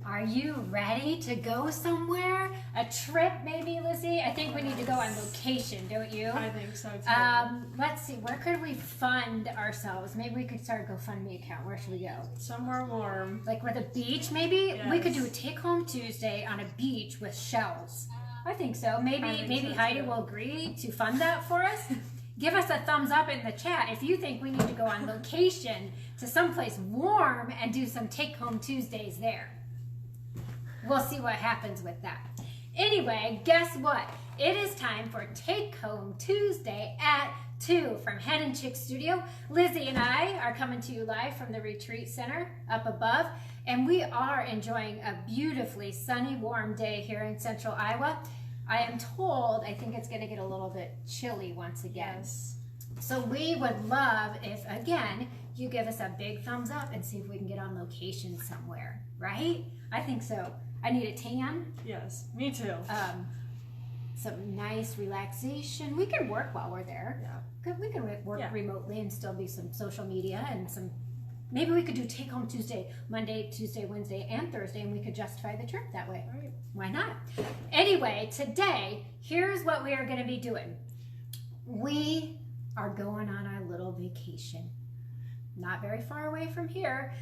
Are you ready to go somewhere? A trip, maybe, Lizzie? I think we need to go on location, don't you? I think so too. Let's see. Where could we fund ourselves? Maybe we could start a GoFundMe account. Where should we go? Somewhere warm. Like with a beach, maybe? Yes. We could do a take-home Tuesday on a beach with shells. I think so. Maybe so Heidi too. will agree to fund that for us. Give us a thumbs up in the chat if you think we need to go on location to someplace warm and do some take-home Tuesdays there. We'll see what happens with that. Anyway, guess what? It is time for Take Home Tuesday at 2 from Hen Chicks Studio. Lizzie and I are coming to you live from the retreat center up above, and we are enjoying a beautifully sunny, warm day here in central Iowa. I am told, I think it's going to get a little bit chilly once again. Yes. So we would love if, again, you give us a big thumbs up and see if we can get on location somewhere, right? I think so. I need a tan. Yes, me too. Some nice relaxation. We can work while we're there. Yeah. We can work remotely and still do some social media and some. Maybe we could do Take Home Tuesday, Monday, Tuesday, Wednesday, and Thursday, and we could justify the trip that way. Right. Why not? Anyway, today, here's what we are going to be doing. We are going on our little vacation. Not very far away from here,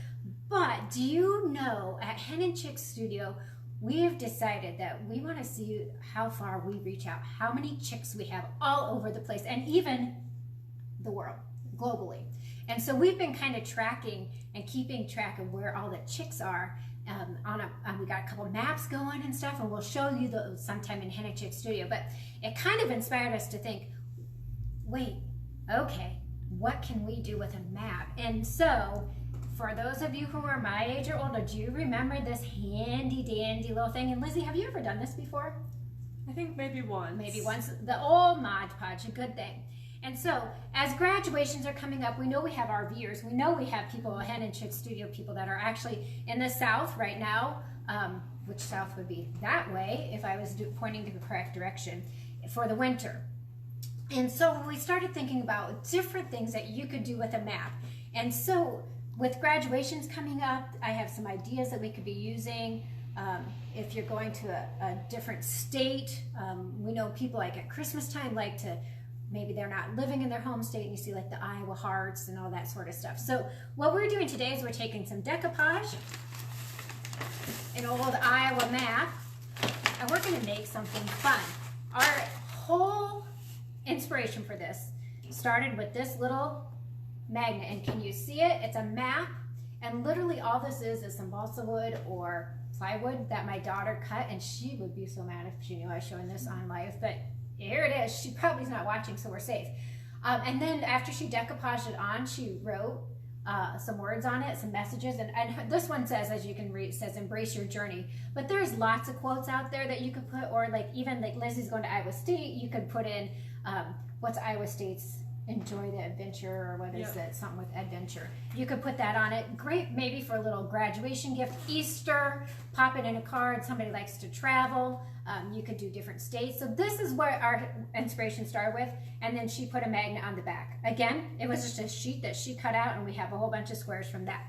but do you know at Hen Chicks Studio, we have decided that we want to see how far we reach out, how many chicks we have all over the place, and even the world, globally. And so we've been kind of tracking and keeping track of where all the chicks are. We got a couple maps going and stuff, and we'll show you those sometime in Hen Chicks Studio. But it kind of inspired us to think, wait, okay, what can we do with a map? And so, for those of you who are my age or older, do you remember this handy dandy little thing? And Lizzie, have you ever done this before? I think maybe once. Maybe once. The old Mod Podge, a good thing. And so, as graduations are coming up, we know we have our viewers. We know we have people, Hen Chicks Studio people that are actually in the South right now, which South would be that way if I was pointing to the correct direction, for the winter. And so we started thinking about different things that you could do with a map. And so with graduations coming up, I have some ideas that we could be using. If you're going to a different state, we know people like at Christmas time like to, maybe they're not living in their home state and you see like the Iowa hearts and all that sort of stuff. So what we're doing today is we're taking some decoupage, an old Iowa map, and we're going to make something fun. Our whole inspiration for this started with this little magnet, and can you see it? It's a map, and literally all this is some balsa wood or plywood that my daughter cut, and she would be so mad if she knew I was showing this on live, but here it is. She probably is not watching, so we're safe. And then after she decoupaged it on, she wrote some words on it, some messages, and this one says, as you can read, it says, embrace your journey. But there's lots of quotes out there that you could put, or like even like Lizzie's going to Iowa State, you could put in, what's Iowa State's enjoy the adventure, or what is it, something with adventure. You could put that on it. Great maybe for a little graduation gift, Easter, pop it in a card, somebody likes to travel. You could do different states. So this is where our inspiration started with, and then she put a magnet on the back. Again, it was just a sheet that she cut out, and we have a whole bunch of squares from that.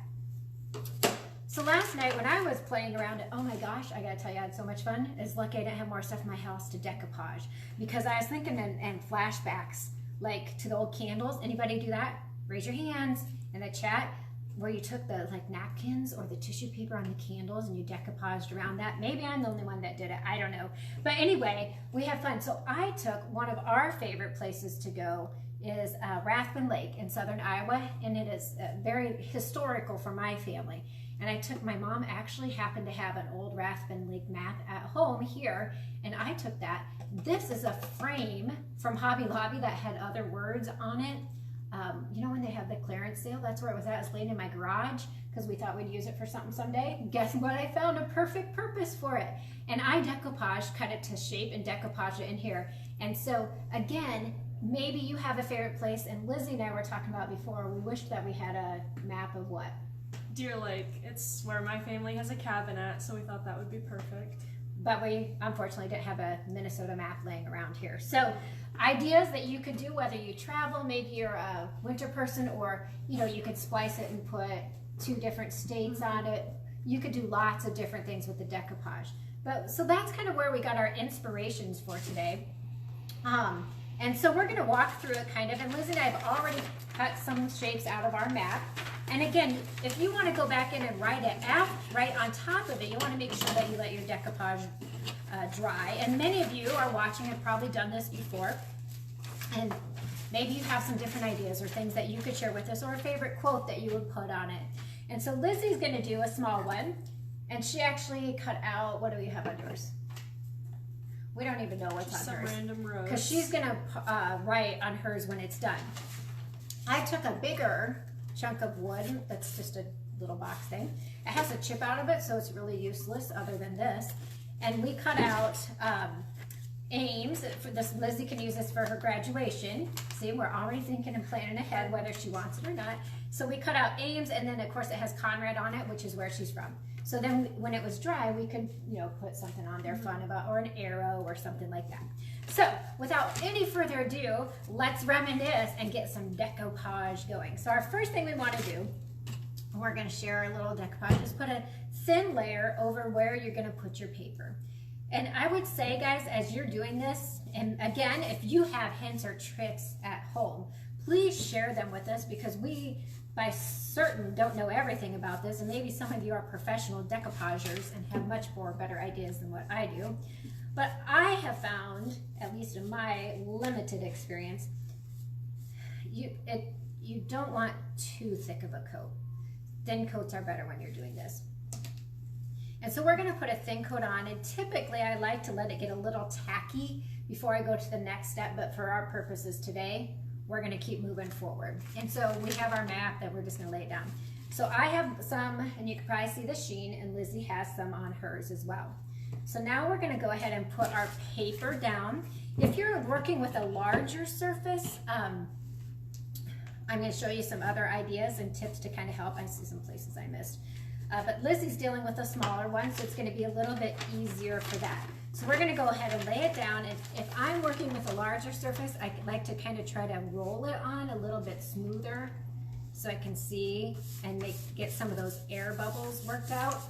So last night when I was playing around, oh my gosh, I gotta tell you, I had so much fun. It's lucky I didn't have more stuff in my house to decoupage, because I was thinking in flashbacks, like to the old candles. Anybody do that? Raise your hands in the chat, where you took the like napkins or the tissue paper on the candles and you decoupaged around that. Maybe I'm the only one that did it, I don't know. But anyway, we had fun. So I took one of our favorite places to go is Rathbun Lake in southern Iowa, and it is very historical for my family. And I took, my mom actually happened to have an old Rathbun Lake map at home here, and I took that. This is a frame from Hobby Lobby that had other words on it. You know when they have the clearance sale? That's where it was at. It was laying in my garage because we thought we'd use it for something someday. Guess what? I found a perfect purpose for it. And I decoupaged, cut it to shape, and decoupaged it in here. And so, again, maybe you have a favorite place. And Lizzie and I were talking about before, we wished that we had a map of what? Deer Lake. It's where my family has a cabin at, so we thought that would be perfect. But we unfortunately didn't have a Minnesota map laying around here. So ideas that you could do, whether you travel, maybe you're a winter person, or you know, you could splice it and put 2 different states on it. You could do lots of different things with the decoupage. But so that's kind of where we got our inspirations for today. And so we're going to walk through it kind of, and Liz and I have already cut some shapes out of our map. And again, if you want to go back in and write it right on top of it, you want to make sure that you let your decoupage dry. And many of you are watching have probably done this before. And maybe you have some different ideas or things that you could share with us, or a favorite quote that you would put on it. And so Lizzie's going to do a small one. And she actually cut out, what do we have on yours? We don't even know what's just on hers. Some random rows. Because she's going to write on hers when it's done. I took a bigger chunk of wood that's just a little box thing. It has a chip out of it, so it's really useless other than this. And we cut out aims for this. Lizzie can use this for her graduation. See, we're already thinking and planning ahead whether she wants it or not. So we cut out aims, and then of course it has Conrad on it, which is where she's from. So then when it was dry, we could, you know, put something on there fun about, or an arrow or something like that. So without any further ado, let's reminisce and get some decoupage going. So our first thing we want to do, we're going to share our little decoupage, is put a thin layer over where you're going to put your paper. And I would say, guys, as you're doing this, and again, if you have hints or tricks at home, please share them with us, because we, by certain, don't know everything about this, and maybe some of you are professional decoupagers and have much more better ideas than what I do. But I have found, at least in my limited experience, you don't want too thick of a coat. Thin coats are better when you're doing this. And so we're going to put a thin coat on, and typically I like to let it get a little tacky before I go to the next step, but for our purposes today, we're going to keep moving forward. And so we have our map that we're just going to lay it down. So I have some, and you can probably see the sheen, and Lizzie has some on hers as well. So now we're going to go ahead and put our paper down. If you're working with a larger surface, I'm going to show you some other ideas and tips to kind of help. I see some places I missed. But Lizzie's dealing with a smaller one, so it's going to be a little bit easier for that. So we're going to go ahead and lay it down. And if I'm working with a larger surface, I like to kind of try to roll it on a little bit smoother so I can see and get some of those air bubbles worked out.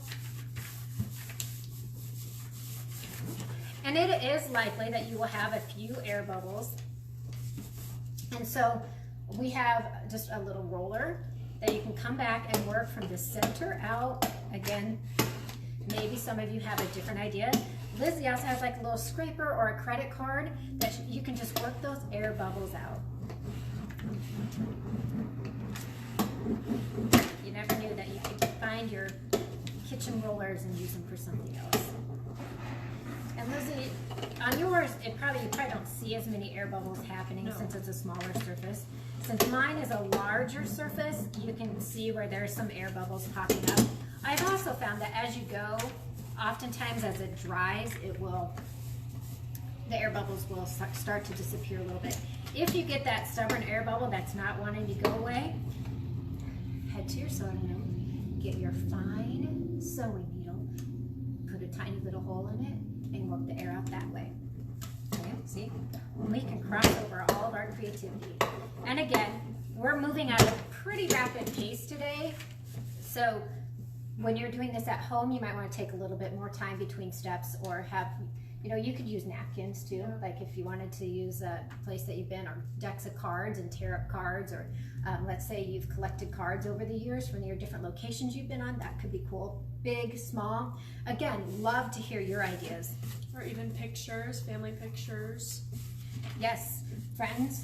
And it is likely that you will have a few air bubbles. And so we have just a little roller that you can come back and work from the center out. Again, maybe some of you have a different idea. Lizzie also has like a little scraper or a credit card that you can just work those air bubbles out. You never knew that you could find your kitchen rollers and use them for something else. And Lizzie, on yours, you probably don't see as many air bubbles happening since it's a smaller surface. Since mine is a larger surface, you can see where there's some air bubbles popping up. I've also found that as you go, oftentimes as it dries, the air bubbles will start to disappear a little bit. If you get that stubborn air bubble that's not wanting to go away, head to your sewing room, get your fine sewing needle, put a tiny little hole in it, and work the air out that way. Okay, see? We can cross over all of our creativity. And again, we're moving at a pretty rapid pace today. So when you're doing this at home, you might want to take a little bit more time between steps, or have, you know, you could use napkins too. Like if you wanted to use a place that you've been, or decks of cards and tear up cards, or let's say you've collected cards over the years from your different locations you've been on, that could be cool. Big, small. Again, love to hear your ideas. Or even pictures, family pictures. Yes, friends,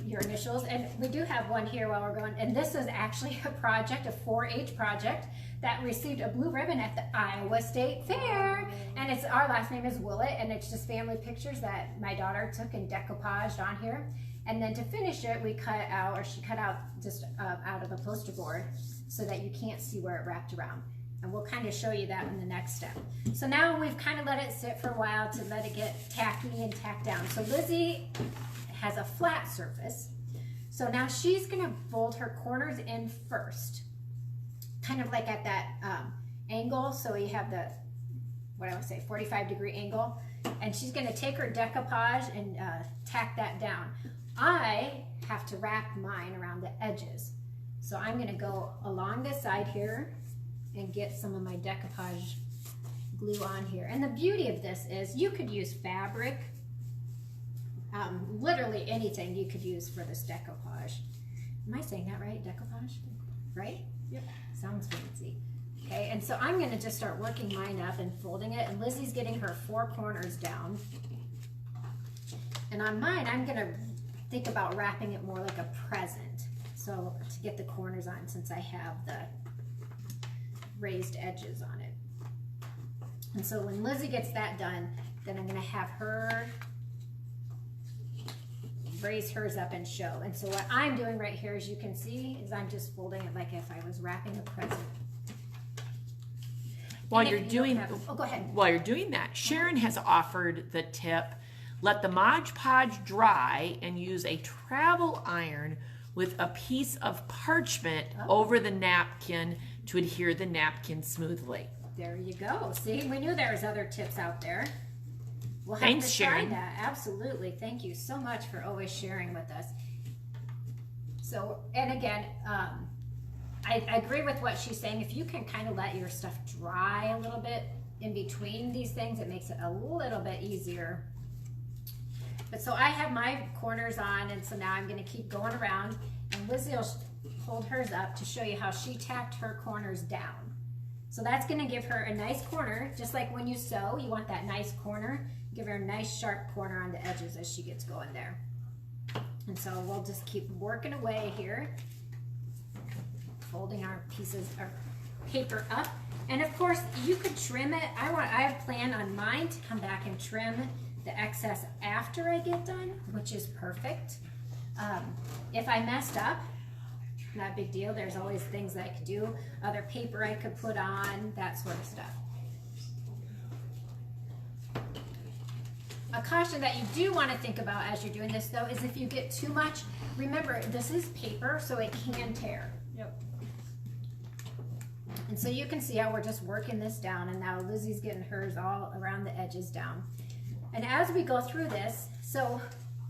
your initials. And we do have one here while we're going, and this is actually a project, a 4-H project that received a blue ribbon at the Iowa State Fair. And our last name is Willett, and it's just family pictures that my daughter took and decoupaged on here. And then to finish it, we cut out, or she cut out just out of a poster board so that you can't see where it wrapped around. And we'll kind of show you that in the next step. So now we've kind of let it sit for a while to let it get tacky and tacked down. So Lizzie has a flat surface. So now she's gonna fold her corners in first, kind of like at that angle. So you have the, what I would say, 45-degree angle. And she's gonna take her decoupage and tack that down. I have to wrap mine around the edges. So I'm gonna go along this side here and get some of my decoupage glue on here. And the beauty of this is you could use fabric, literally anything you could use for this decoupage. Am I saying that right? Decoupage? Right? Yep. Sounds fancy. Okay, and so I'm going to just start working mine up and folding it, and Lizzie's getting her 4 corners down. And on mine, I'm going to think about wrapping it more like a present. So to get the corners on, since I have the raised edges on it. And so when Lizzie gets that done, then I'm going to have her raise hers up and show. And so what I'm doing right here, as you can see, is I'm just folding it like if I was wrapping a present. While you're doing, oh, go ahead. While you're doing that, Sharon has offered the tip: let the Mod Podge dry and use a travel iron with a piece of parchment over the napkin to adhere the napkin smoothly. There you go. See, we knew there was other tips out there. We'll have Thanks, to try Sharon. that. Absolutely. Thank you so much for always sharing with us. So, and again, I agree with what she's saying. If you can kind of let your stuff dry a little bit in between these things, it makes it a little bit easier. But so I have my corners on, and so now I'm going to keep going around, and Lizzie will hold hers up to show you how she tacked her corners down. So that's going to give her a nice corner, just like when you sew, you want that nice corner. Give her a nice sharp corner on the edges as she gets going there. And so we'll just keep working away here, folding our pieces of paper up. And of course, you could trim it. I have planned on mine to come back and trim the excess after I get done, which is perfect. If I messed up, not a big deal. There's always things that I could do. Other paper I could put on, that sort of stuff. A caution that you do want to think about as you're doing this, though, is if you get too much, remember, this is paper, so it can tear. Yep. And so you can see how we're just working this down, and now Lizzie's getting hers all around the edges down. And as we go through this, so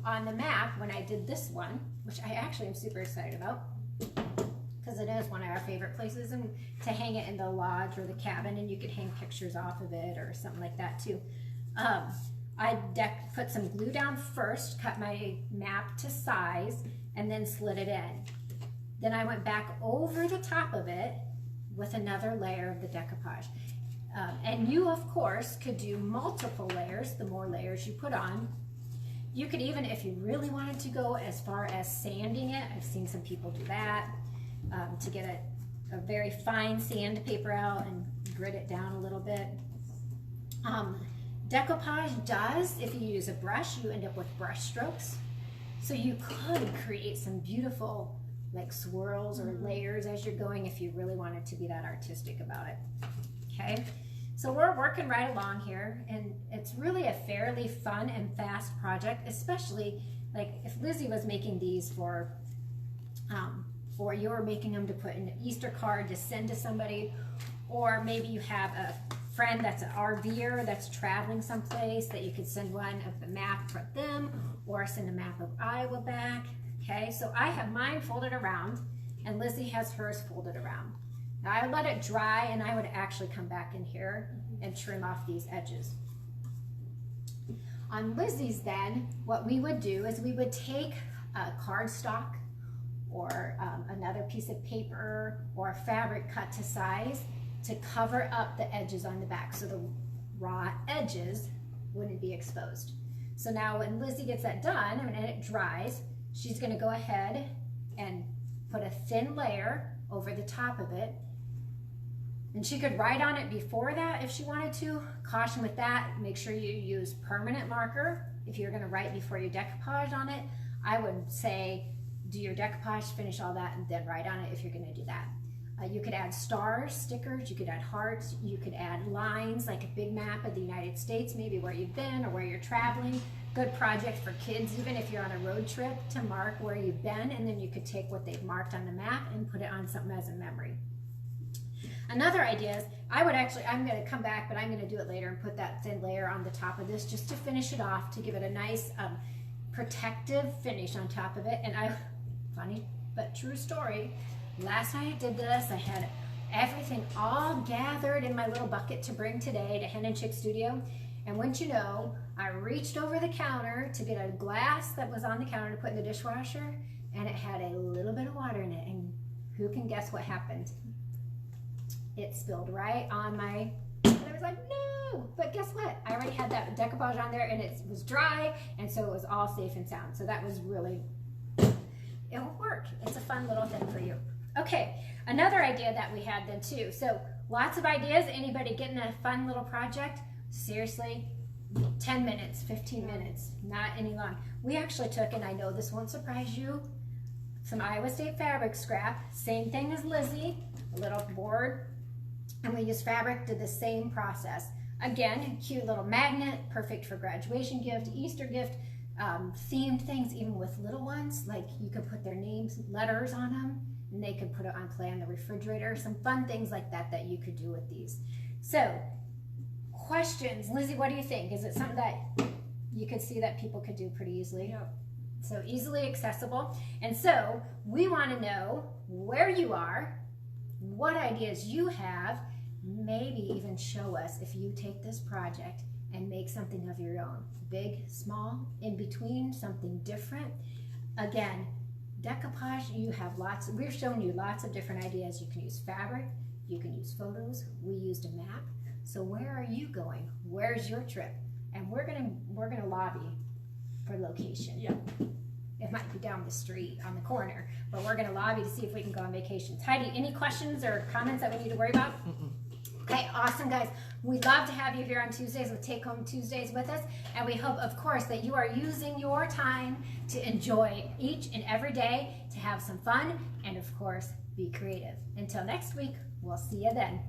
on the map, when I did this one, which I actually am super excited about, because it is one of our favorite places, and to hang it in the lodge or the cabin, and you could hang pictures off of it or something like that too. I put some glue down first, cut my map to size, and then slid it in. Then I went back over the top of it with another layer of the decoupage. And you, of course, could do multiple layers, the more layers you put on. You could even, if you really wanted to go as far as sanding it, I've seen some people do that, to get a very fine sandpaper out and grit it down a little bit. Decoupage does, if you use a brush, you end up with brush strokes. So you could create some beautiful like swirls or layers as you're going if you really wanted to be that artistic about it. Okay, so we're working right along here, and it's really a fairly fun and fast project, especially like if Lizzie was making these for you're making them to put in an Easter card to send to somebody, or maybe you have a friend that's an RVer that's traveling someplace that you could send one of the map for them, or send a map of Iowa back. Okay, so I have mine folded around, and Lizzie has hers folded around. Now I let it dry, and I would actually come back in here and trim off these edges. On Lizzie's then, what we would do is we would take a cardstock or another piece of paper or fabric cut to size to cover up the edges on the back so the raw edges wouldn't be exposed. So now when Lizzie gets that done and it dries, she's going to go ahead and put a thin layer over the top of it. And she could write on it before that if she wanted to. Caution with that, make sure you use permanent marker. If you're going to write before you decoupage on it, I would say do your decoupage, finish all that, and then write on it if you're going to do that. You could add stars, stickers, you could add hearts, you could add lines, like a big map of the United States, maybe where you've been or where you're traveling. Good project for kids, even if you're on a road trip, to mark where you've been, and then you could take what they've marked on the map and put it on something as a memory. Another idea is, I'm going to come back, but I'm going to do it later and put that thin layer on the top of this just to finish it off, to give it a nice protective finish on top of it. And funny but true story, last night I did this, I had everything all gathered in my little bucket to bring today to Hen Chicks Studio. And wouldn't you know, I reached over the counter to get a glass that was on the counter to put in the dishwasher, and it had a little bit of water in it. And who can guess what happened? It spilled right on my, and I was like, no, but guess what? I already had that decoupage on there, and it was dry, and so it was all safe and sound. So that was really, it'll work. It's a fun little thing for you. Okay, another idea that we had then too. So lots of ideas. Anybody getting a fun little project? Seriously, 10 minutes, 15 minutes, not any long. We actually took, and I know this won't surprise you, some Iowa State fabric scrap, same thing as Lizzie, a little board, and we used fabric, did the same process. Again, cute little magnet, perfect for graduation gift, Easter gift, themed things, even with little ones, like you could put their names, letters on them, and they could put it on play on the refrigerator, some fun things like that that you could do with these. So, questions. Lizzie, what do you think? Is it something that you could see that people could do pretty easily? Yep. So easily accessible. And so we want to know where you are, what ideas you have, maybe even show us if you take this project and make something of your own. Big, small, in between, something different. Again, decoupage, you have lots, we're showing you lots of different ideas. You can use fabric, you can use photos, we used a map. So where are you going? Where's your trip? And we're gonna lobby for location. Yeah. It might be down the street on the corner, but we're gonna lobby to see if we can go on vacations. Heidi, any questions or comments that we need to worry about? Okay, awesome guys. We'd love to have you here on Tuesdays with Take Home Tuesdays with us. And we hope, of course, that you are using your time to enjoy each and every day, to have some fun, and of course, be creative. Until next week, we'll see you then.